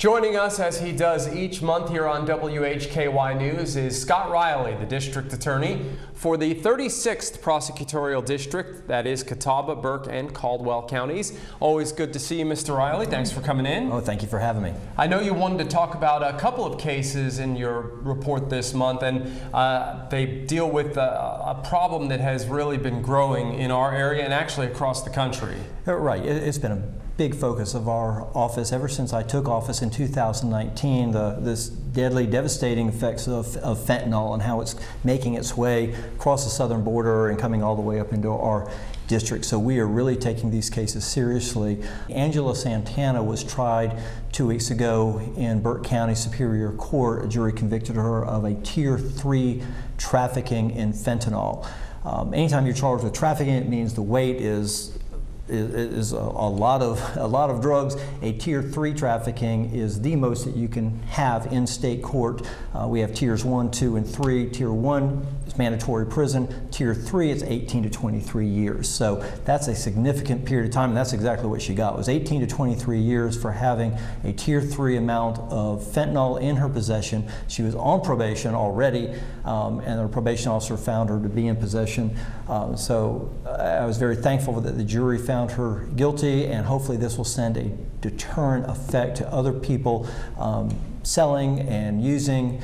Joining us as he does each month here on WHKY News is Scott Riley, the district attorney for the 36th prosecutorial district, that is Catawba, Burke, and Caldwell counties. Always good to see you, Mr. Riley. Thanks for coming in. Oh, thank you for having me. I know you wanted to talk about a couple of cases in your report this month, and they deal with a problem that has really been growing in our area and actually across the country. Right. It's been a big focus of our office ever since I took office in 2019, this deadly, devastating effects of fentanyl and how it's making its way across the southern border and coming all the way up into our district. So we are really taking these cases seriously. Angela Santana was tried 2 weeks ago in Burke County Superior Court. A jury convicted her of a Tier 3 trafficking in fentanyl. Anytime you're charged with trafficking, it means the weight is a lot of drugs. A Tier 3 trafficking is the most that you can have in state court. We have Tiers 1, 2, and 3. Tier 1 is mandatory prison. Tier 3 is 18 to 23 years. So that's a significant period of time, and that's exactly what she got. It was 18 to 23 years for having a Tier 3 amount of fentanyl in her possession. She was on probation already, and the probation officer found her to be in possession. So I was very thankful that the jury found her guilty, and hopefully this will send a deterrent effect to other people selling and using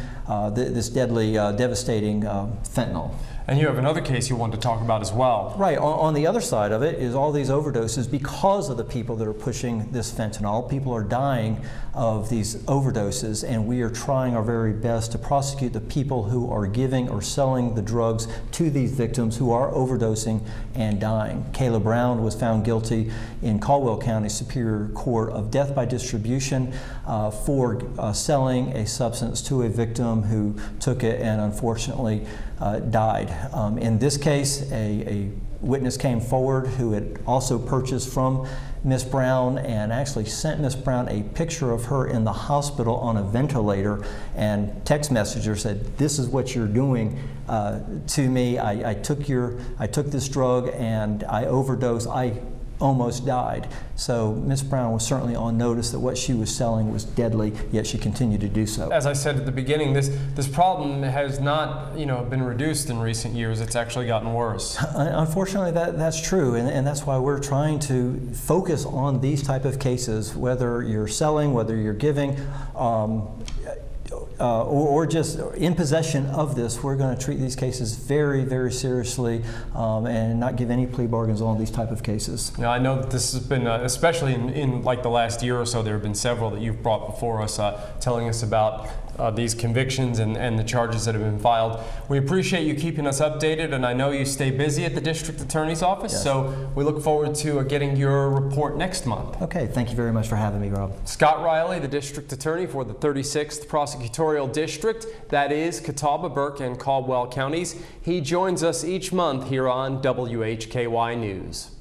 this deadly, devastating fentanyl. And you have another case you want to talk about as well. Right. On the other side of it is all these overdoses because of the people that are pushing this fentanyl. People are dying of these overdoses, and we are trying our very best to prosecute the people who are giving or selling the drugs to these victims who are overdosing and dying. Kayla Brown was found guilty in Caldwell County Superior Court of death by distribution for selling a substance to a victim who took it and unfortunately died. In this case, a witness came forward who had also purchased from Miss Brown and actually sent Miss Brown a picture of her in the hospital on a ventilator, and text messenger said, "This is what you're doing to me. I took this drug and I overdosed. I almost died." So Miss Brown was certainly on notice that what she was selling was deadly, yet she continued to do so. As I said at the beginning, this problem has not been reduced in recent years. It's actually gotten worse. Unfortunately, that's true, and that's why we're trying to focus on these type of cases, whether you're selling, whether you're giving, or just in possession of this. We're going to treat these cases very, very seriously and not give any plea bargains on these type of cases. Now, I know that this has been, especially in like the last year or so, there have been several that you've brought before us telling us about these convictions and the charges that have been filed. We appreciate you keeping us updated, and I know you stay busy at the district attorney's office, yes. So we look forward to getting your report next month. Okay, thank you very much for having me, Rob. Scott Riley, the district attorney for the 36th prosecutorial district, that is Catawba, Burke, and Caldwell counties. He joins us each month here on WHKY News.